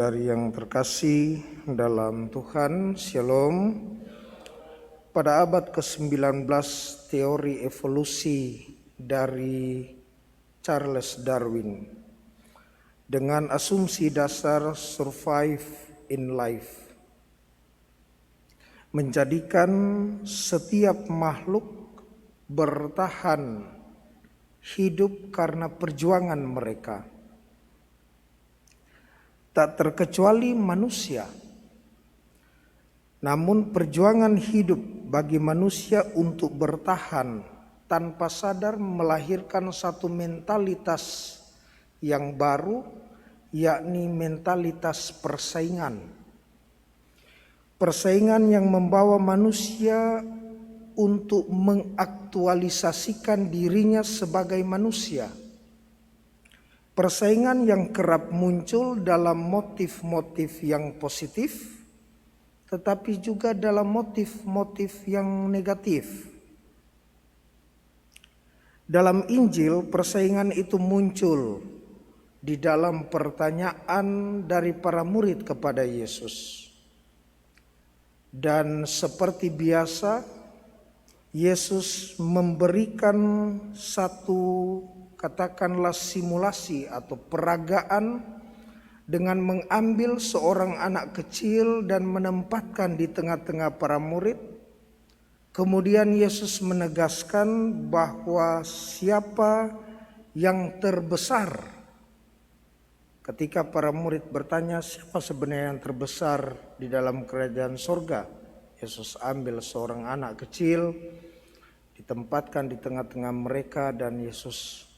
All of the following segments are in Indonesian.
Dari yang terkasih dalam Tuhan, Shalom. Pada abad ke-19, teori evolusi dari Charles Darwin dengan asumsi dasar survive in life menjadikan setiap makhluk bertahan hidup karena perjuangan mereka. Tak terkecuali manusia. Namun perjuangan hidup bagi manusia untuk bertahan tanpa sadar melahirkan satu mentalitas yang baru, yakni mentalitas persaingan. Persaingan yang membawa manusia untuk mengaktualisasikan dirinya sebagai manusia. Persaingan yang kerap muncul dalam motif-motif yang positif, tetapi juga dalam motif-motif yang negatif. Dalam Injil, persaingan itu muncul di dalam pertanyaan dari para murid kepada Yesus. Dan seperti biasa, Yesus memberikan satu katakanlah simulasi atau peragaan dengan mengambil seorang anak kecil dan menempatkan di tengah-tengah para murid. Kemudian Yesus menegaskan bahwa siapa yang terbesar. Ketika para murid bertanya siapa sebenarnya yang terbesar di dalam kerajaan sorga, Yesus ambil seorang anak kecil, ditempatkan di tengah-tengah mereka, dan Yesus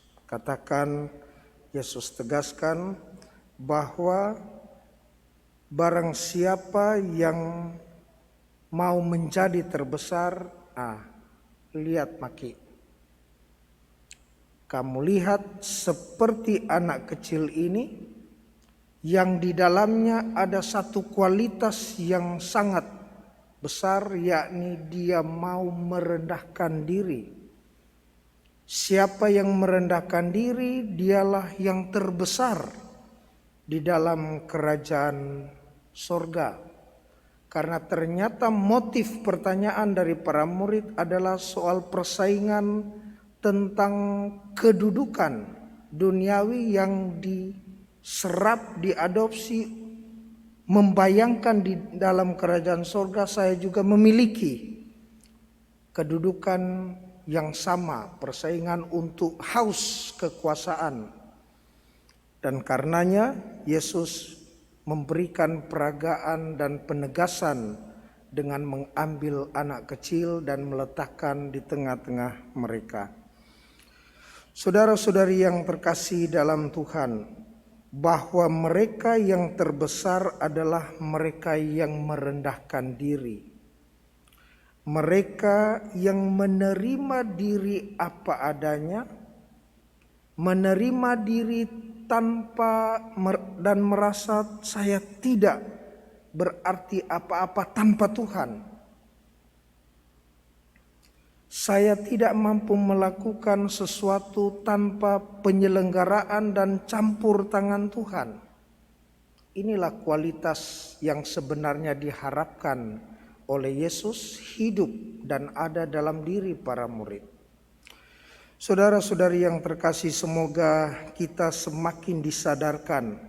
tegaskan bahwa barang siapa yang mau menjadi terbesar, lihat Maki, kamu lihat seperti anak kecil ini yang di dalamnya ada satu kualitas yang sangat besar, yakni dia mau merendahkan diri. Siapa yang merendahkan diri, dialah yang terbesar di dalam kerajaan sorga. Karena ternyata motif pertanyaan dari para murid adalah soal persaingan tentang kedudukan duniawi yang diserap, diadopsi, membayangkan di dalam kerajaan sorga saya juga memiliki kedudukan yang sama, persaingan untuk haus kekuasaan. Dan karenanya Yesus memberikan peragaan dan penegasan dengan mengambil anak kecil dan meletakkan di tengah-tengah mereka. Saudara-saudari yang terkasih dalam Tuhan, bahwa mereka yang terbesar adalah mereka yang merendahkan diri. Mereka yang menerima diri apa adanya, menerima diri tanpa dan merasa saya tidak berarti apa-apa tanpa Tuhan. Saya tidak mampu melakukan sesuatu tanpa penyelenggaraan dan campur tangan Tuhan. Inilah kualitas yang sebenarnya diharapkan oleh Yesus hidup dan ada dalam diri para murid. Saudara-saudari yang terkasih, semoga kita semakin disadarkan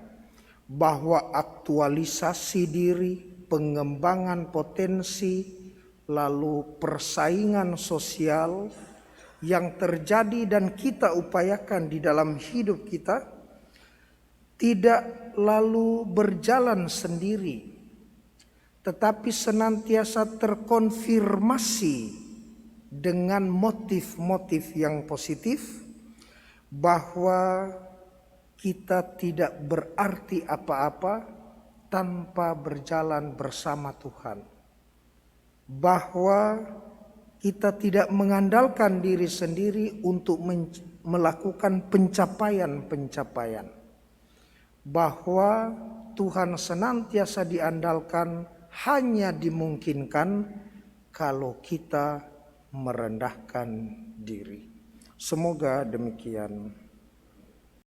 bahwa aktualisasi diri, pengembangan potensi, lalu persaingan sosial yang terjadi dan kita upayakan di dalam hidup kita tidak lalu berjalan sendiri, tetapi senantiasa terkonfirmasi dengan motif-motif yang positif, bahwa kita tidak berarti apa-apa tanpa berjalan bersama Tuhan, bahwa kita tidak mengandalkan diri sendiri untuk melakukan pencapaian-pencapaian, bahwa Tuhan senantiasa diandalkan hanya dimungkinkan kalau kita merendahkan diri. Semoga demikian.